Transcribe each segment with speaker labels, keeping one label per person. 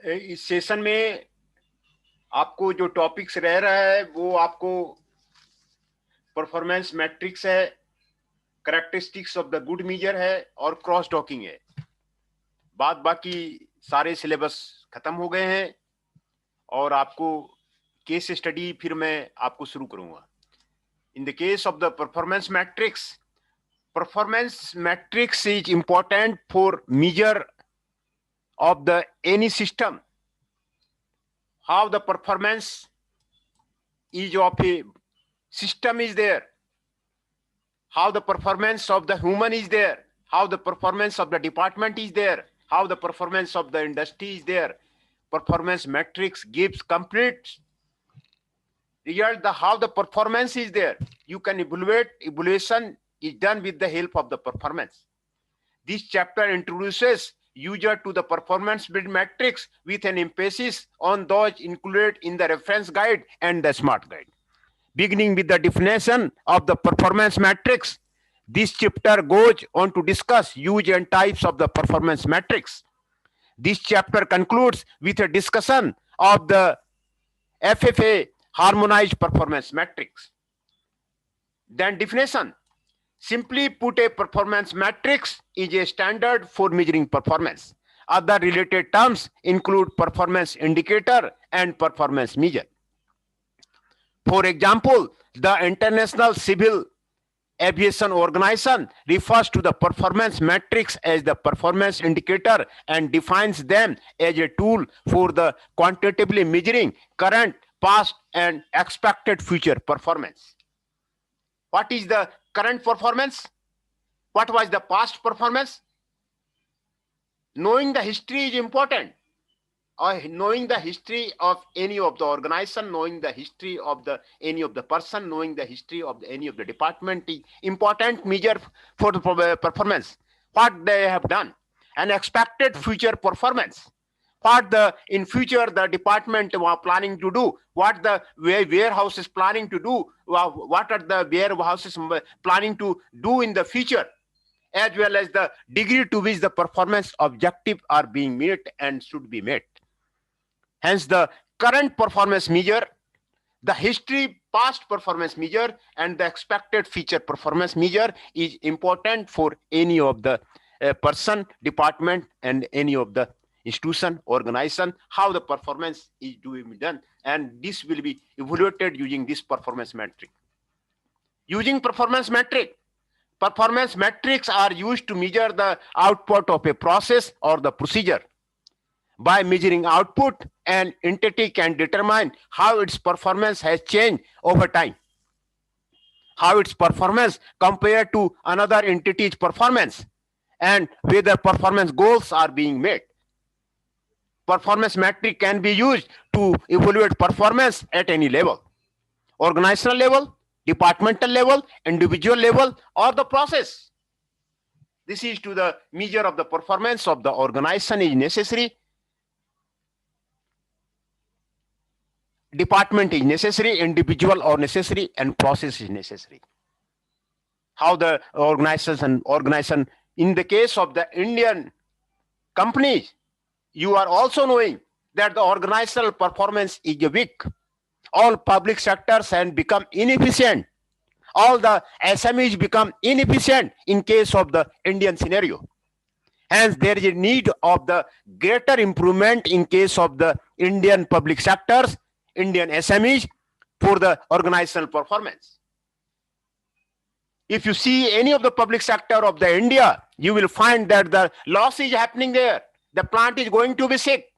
Speaker 1: इस सेशन में आपको जो टॉपिक्स रह रहा है वो आपको परफॉर्मेंस मैट्रिक्स है, characteristics of the good measure है और क्रॉस टॉकिंग है। बाकी सारे सिलेबस खत्म हो गए हैं और आपको केस स्टडी फिर मैं आपको शुरू करूंगा। In the case of the performance matrix is important for measure of the any system, how the performance is of a system is there, how the performance of the human is there, how the performance of the department is there, how the performance of the industry is there. Performance matrix gives complete result the how the performance is there. You can evaluation is done with the help of the performance. This chapter introduces user to the performance matrix with an emphasis on those included in the reference guide and the smart guide. Beginning with the definition of the performance matrix, this chapter goes on to discuss use and types of the performance matrix. This chapter concludes with a discussion of the FFA harmonized performance matrix. Then definition. Simply put, a performance matrix is a standard for measuring performance. Other related terms include performance indicator and performance measure. For example, the International Civil Aviation Organization refers to the performance matrix as the performance indicator and defines them as a tool for the quantitatively measuring current, past, and expected future performance. What is the current performance? What was the past performance? Knowing the history is important. Or knowing the history of any of the organization, knowing the history of any of the person, knowing the history of any of the department is important measure for the performance. What they have done, an expected future performance. What in future the department were planning to do, what the warehouse is planning to do, what are the warehouses planning to do in the future, as well as the degree to which the performance objective are being met and should be met. Hence, the current performance measure, the history past performance measure, and the expected future performance measure is important for any of the person, department, and any of the institution, organization, how the performance is doing done, and this will be evaluated using this performance metric. Using performance metrics are used to measure the output of a process or the procedure. By measuring output, an entity can determine how its performance has changed over time, how its performance compared to another entity's performance, and whether performance goals are being met. Performance metric can be used to evaluate performance at any level, organizational level, departmental level, individual level, or the process. This is to the measure of the performance of the organization is necessary, department is necessary, individual or necessary, and process is necessary. How the organization, in the case of the Indian companies, you are also knowing that the organizational performance is weak. All public sectors have become inefficient. All the SMEs become inefficient in case of the Indian scenario. Hence, there is a need of the greater improvement in case of the Indian public sectors, Indian SMEs, for the organizational performance. If you see any of the public sector of the India, you will find that the loss is happening there. The plant is going to be sick.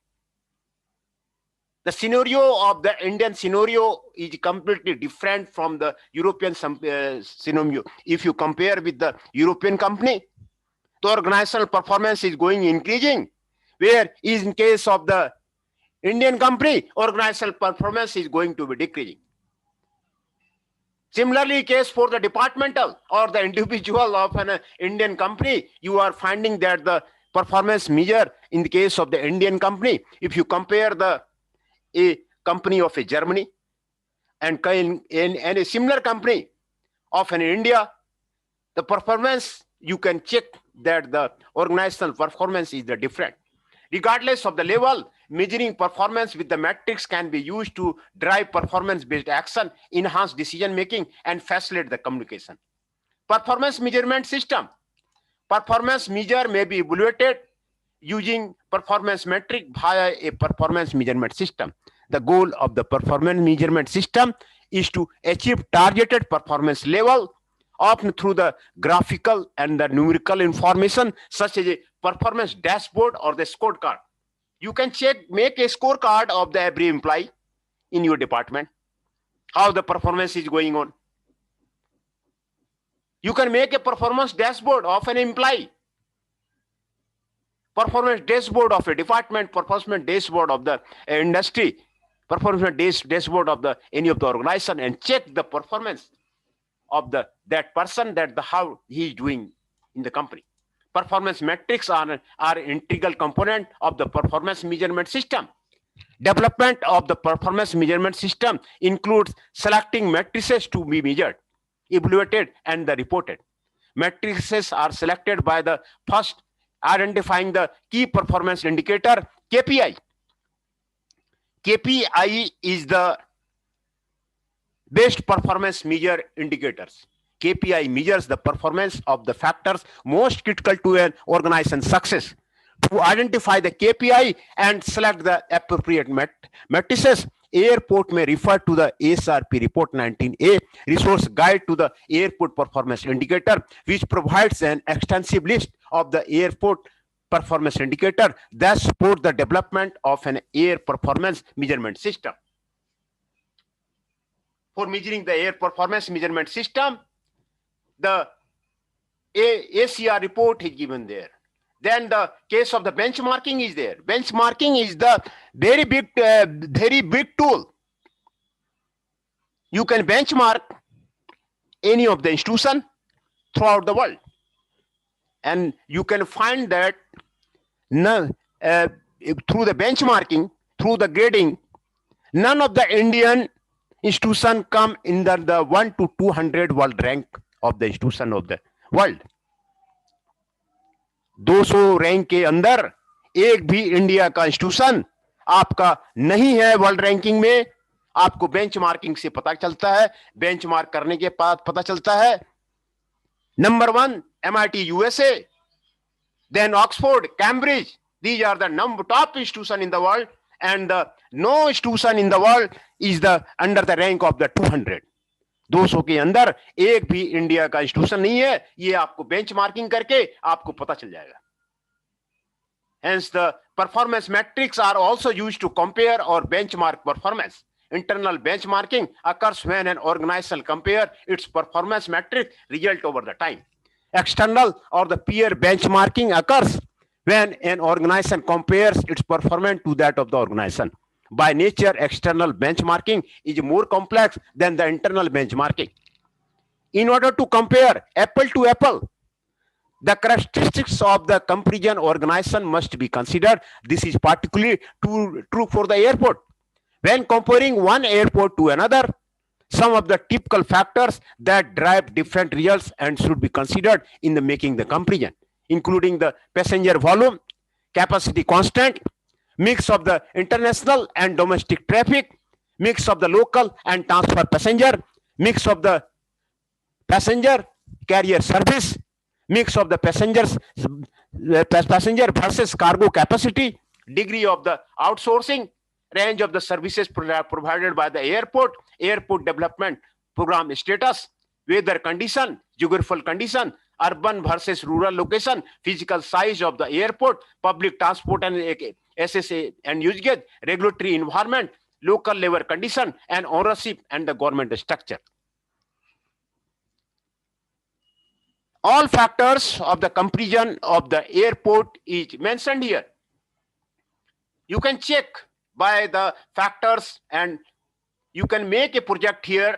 Speaker 1: The scenario of the Indian scenario is completely different from the European scenario. If you compare with the European company, the organizational performance is increasing, where is in case of the Indian company, organizational performance is going to be decreasing. Similarly, case for the departmental or the individual of an Indian company, you are finding that the performance measure in the case of the Indian company, if you compare a company of a Germany and a similar company of an India, the performance, you can check that the organizational performance is the different. Regardless of the level, Measuring performance with the metrics can be used to drive performance-based action, enhance decision-making, and facilitate the communication. Performance measurement system. Performance measure may be evaluated using performance metric via a performance measurement system. The goal of the performance measurement system is to achieve targeted performance level, often through the graphical and the numerical information, such as a performance dashboard or the scorecard. You can make a scorecard of the every employee in your department, how the performance is going on. You can make a performance dashboard of an employee, performance dashboard of a department, performance dashboard of the industry, performance dashboard of the any of the organization, and check the performance of that person, how he is doing in the company. Performance metrics are integral component of the performance measurement system. Development of the performance measurement system includes selecting matrices to be measured, evaluated, and reported. Matrices are selected by the first identifying the key performance indicator, KPI. KPI is the best performance measure indicators. KPI measures the performance of the factors most critical to an organization's success. To identify the KPI and select the appropriate matrices, airport may refer to the ASRP Report 19A resource guide to the airport performance indicator, which provides an extensive list of the airport performance indicator that support the development of an air performance measurement system. For measuring the air performance measurement system, the ACR report is given there. Then the case of the benchmarking is there. Benchmarking is the very big tool. You can benchmark any of the institution throughout the world, and you can find that through the benchmarking, through the grading, none of the Indian institution come in the 1 to 200 world rank of the institution of the world. 200 rank के अंदर एक भी India का institution आपका नहीं है world ranking में. आपको बेंचमार्किंग से पता चलता है. बेंचमार्क करने के बाद पता चलता है number 1 MIT USA, then Oxford, Cambridge. These are the top institution in the world, and no institution in the world is under the rank of the 200. 200 के अंदर एक भी इंडिया का इंस्टीट्यूशन नहीं है. ये आपको बेंचमार्किंग करके आपको पता चल जाएगा. Hence, the performance metrics are also used to compare or benchmark performance. Internal benchmarking occurs when an organization compare its performance metric result over the time. External or the peer benchmarking occurs when an organization compares its performance to that of the organization. By nature, external benchmarking is more complex than the internal benchmarking. In order to compare apple to apple, the characteristics of the comparison organization must be considered. This is particularly true for the airport. When comparing one airport to another, some of the typical factors that drive different results and should be considered in making the comparison, including the passenger volume, capacity constant, mix of the international and domestic traffic, mix of the local and transfer passenger, mix of the passenger carrier service, mix of the passenger versus cargo capacity, degree of the outsourcing, range of the services provided by the airport, airport development program status, weather condition, geographical condition, urban versus rural location, physical size of the airport, public transport and SSA and usage, regulatory environment, local labor condition, and ownership and the government structure. All factors of the comparison of the airport is mentioned here. You can check by the factors, and you can make a project here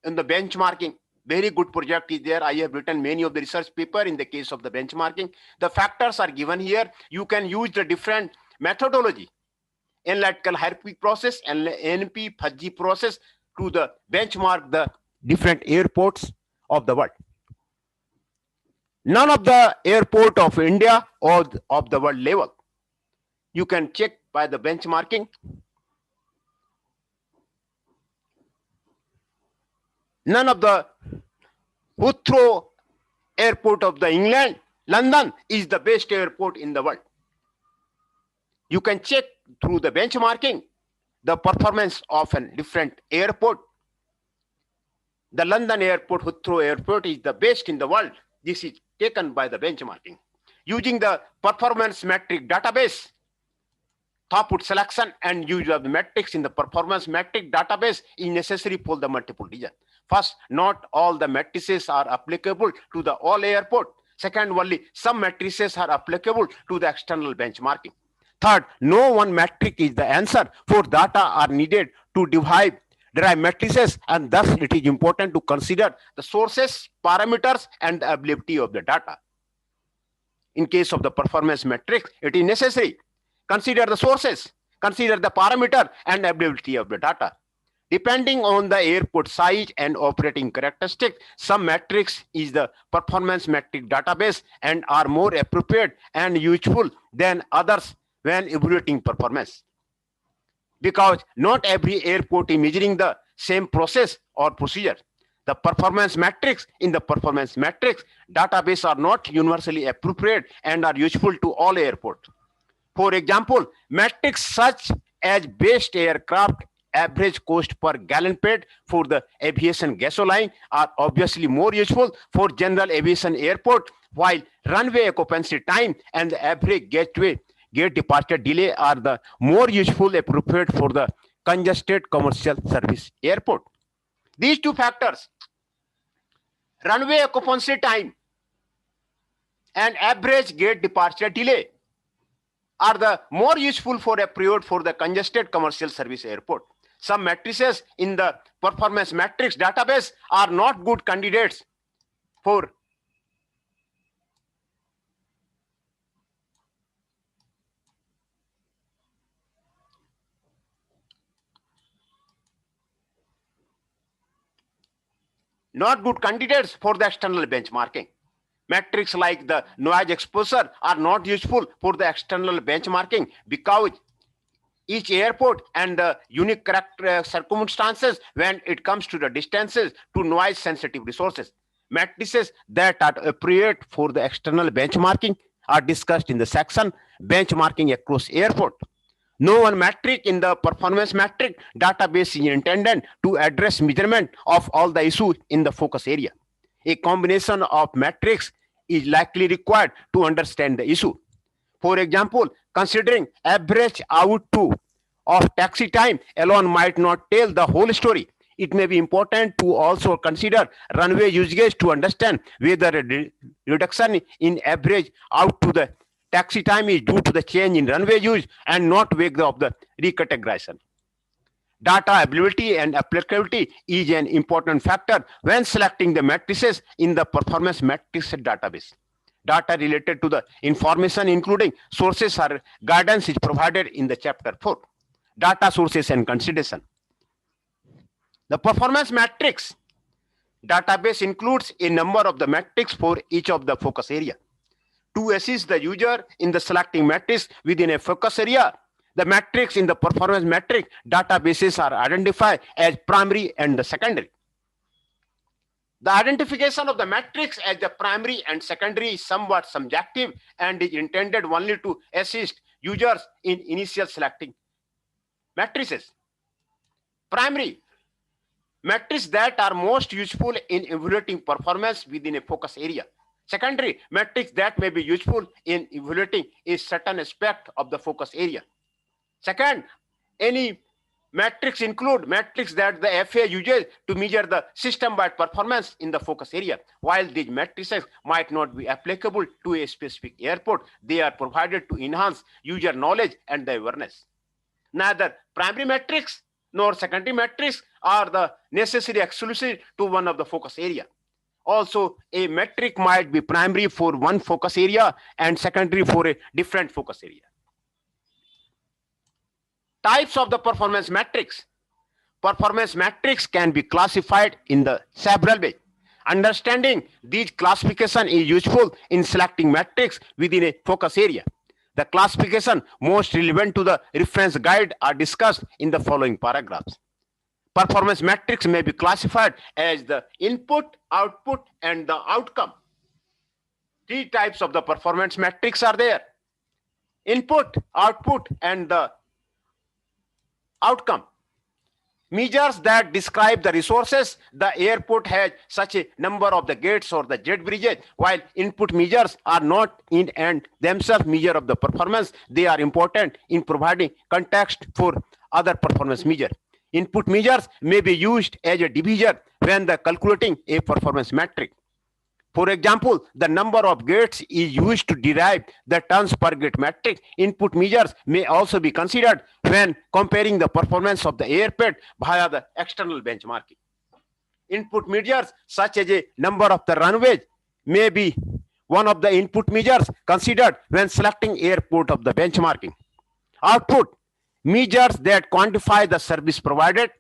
Speaker 1: in the benchmarking. Very good project is there. I have written many of the research paper in the case of the benchmarking. The factors are given here. You can use the different methodology, analytical hierarchy process and NP Fuzzy process to the benchmark the different airports of the world. None of the airport of India or of the world level. You can check by the benchmarking. None of the Heathrow Airport of the England, London, is the best airport in the world. You can check through the benchmarking the performance of a different airport. The London airport, Heathrow Airport, is the best in the world. This is taken by the benchmarking. Using the performance metric database, throughput selection and use of the metrics in the performance metric database is necessary for the multiple regions. First, not all the matrices are applicable to the all airport. Second, only some matrices are applicable to the external benchmarking. Third, no one metric is the answer, for data are needed to derive matrices, and thus it is important to consider the sources, parameters, and the availability of the data. In case of the performance metrics, it is necessary. Consider the sources, consider the parameter and availability of the data. Depending on the airport size and operating characteristics, some metrics is the performance metric database and are more appropriate and useful than others when evaluating performance. Because not every airport is measuring the same process or procedure. The performance metrics in the performance metrics database are not universally appropriate and are useful to all airports. For example, metrics such as best aircraft average cost per gallon paid for the aviation gasoline are obviously more useful for general aviation airport, while runway occupancy time and the average gate departure delay are the more useful appropriate for the congested commercial service airport. These two factors, runway occupancy time and average gate departure delay, are the more useful for a period for the congested commercial service airport. Some matrices in the performance metrics database are not good candidates for the external benchmarking. Metrics like the noise exposure are not useful for the external benchmarking because each airport and the unique circumstances when it comes to the distances to noise sensitive resources. Matrices that are appropriate for the external benchmarking are discussed in the section benchmarking across airport. No one metric in the performance metric database is intended to address measurement of all the issues in the focus area. A combination of metrics is likely required to understand the issue. For example, considering average out to of taxi time alone might not tell the whole story. It may be important to also consider runway usage to understand whether a reduction in average out to the taxi time is due to the change in runway use and not wake of the recategorization. Data availability and applicability is an important factor when selecting the matrices in the performance matrix database. Data related to the information including sources or guidance is provided in the chapter 4. Data sources and consideration. The performance matrix database includes a number of the metrics for each of the focus area. To assist the user in the selecting matrix within a focus area, the metrics in the performance metric databases are identified as primary and the secondary. The identification of the metrics as the primary and secondary is somewhat subjective and is intended only to assist users in initial selecting matrices. Primary metrics that are most useful in evaluating performance within a focus area. Secondary metrics that may be useful in evaluating a certain aspect of the focus area. Second, any metrics include metrics that the FAA uses to measure the system-wide performance in the focus area. While these matrices might not be applicable to a specific airport, they are provided to enhance user knowledge and the awareness. Neither primary metrics nor secondary metrics are the necessary exclusive to one of the focus area. Also, a metric might be primary for one focus area and secondary for a different focus area. Types of the performance metrics. Performance metrics can be classified in the several ways. Understanding these classification is useful in selecting metrics within a focus area. The classification most relevant to the reference guide are discussed in the following paragraphs. Performance metrics may be classified as the input, output, and the outcome. Three types of the performance metrics are there: input, output, and the outcome. Measures that describe the resources. The airport has such a number of the gates or the jet bridges. While input measures are not in and themselves measure of the performance, they are important in providing context for other performance measures. Input measures may be used as a divisor when the calculating a performance metric. For example, the number of gates is used to derive the tons per gate metric. Input measures may also be considered when comparing the performance of the airport via the external benchmarking. Input measures such as a number of the runways may be one of the input measures considered when selecting airport of the benchmarking. Output measures that quantify the service provided.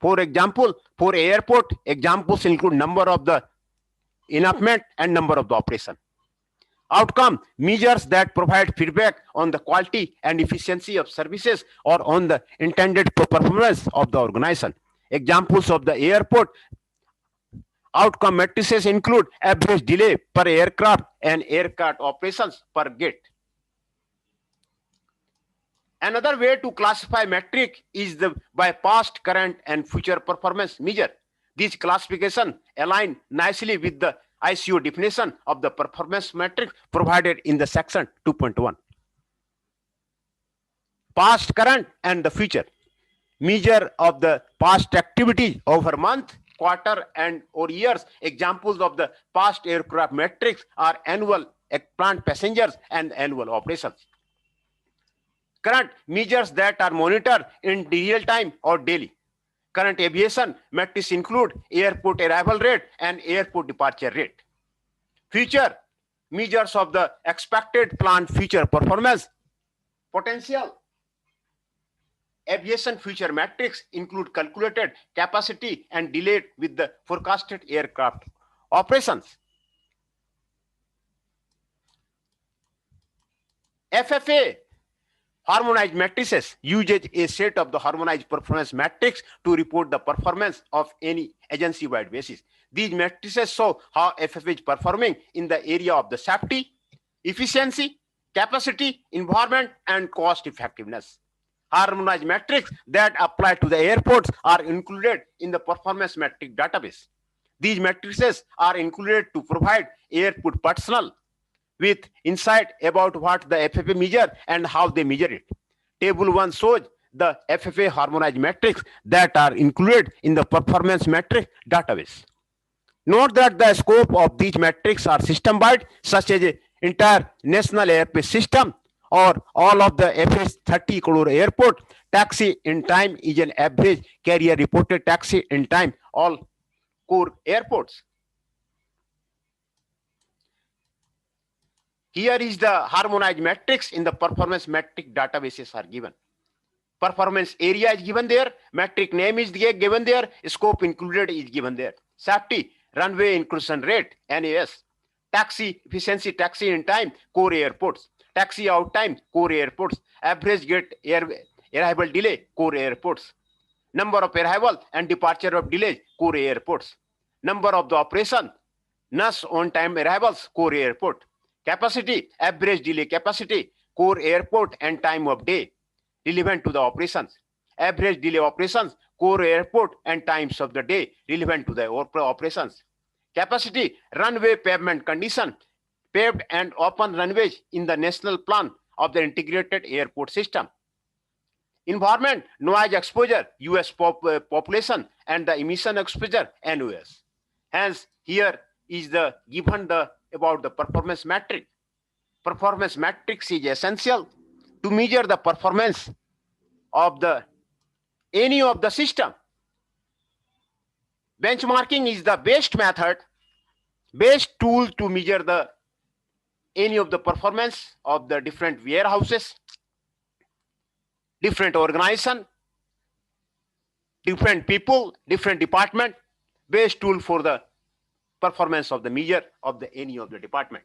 Speaker 1: For example, for airport, examples include number of the enactment and number of the operation. Outcome measures that provide feedback on the quality and efficiency of services or on the intended performance of the organization. Examples of the airport outcome matrices include average delay per aircraft and aircraft operations per gate. Another way to classify metric is by past, current, and future performance measure. These classifications align nicely with the ICO definition of the performance metric provided in the section 2.1. Past, current, and the future. Measure of the past activity over month, quarter, and or years. Examples of the past aircraft metrics are annual plant passengers and annual operations. Current measures that are monitored in real time or daily. Current aviation metrics include airport arrival rate and airport departure rate. Future measures of the expected planned future performance potential. Aviation future metrics include calculated capacity and delayed with the forecasted aircraft operations. FFA harmonized matrices uses a set of the harmonized performance metrics to report the performance of any agency-wide basis. These matrices show how FFA is performing in the area of the safety, efficiency, capacity, environment, and cost effectiveness. Harmonized metrics that apply to the airports are included in the performance metric database. These matrices are included to provide airport personnel with insight about what the FFA measure and how they measure it. Table 1 shows the FFA harmonized metrics that are included in the performance metric database. Note that the scope of these metrics are system-wide, such as the entire national airspace system or all of the FS 30 crore airport. Taxi in time is an average carrier reported taxi in time, all core airports. Here is the harmonized metrics in the performance metric databases are given. Performance area is given there, metric name is given there, scope included is given there. Safety, runway inclusion rate, NAS. Taxi efficiency, taxi in time, core airports. Taxi out time, core airports. Average gate arrival delay, core airports. Number of arrival and departure of delays, core airports. Number of the operation, NAS on time arrivals, core airport. Capacity, average delay capacity, core airport and time of day, relevant to the operations. Average delay operations, core airport and times of the day, relevant to the operations. Capacity, runway pavement condition, paved and open runways in the national plan of the integrated airport system. Environment, noise exposure, US population, and the emission exposure, NOS. Hence, here is the given the about the performance metric. Performance matrix is essential to measure the performance of any of the system. Benchmarking is the best method, best tool to measure any of the performance of the different warehouses, different organization, different people, different department, best tool for the performance of the measure of any of the department.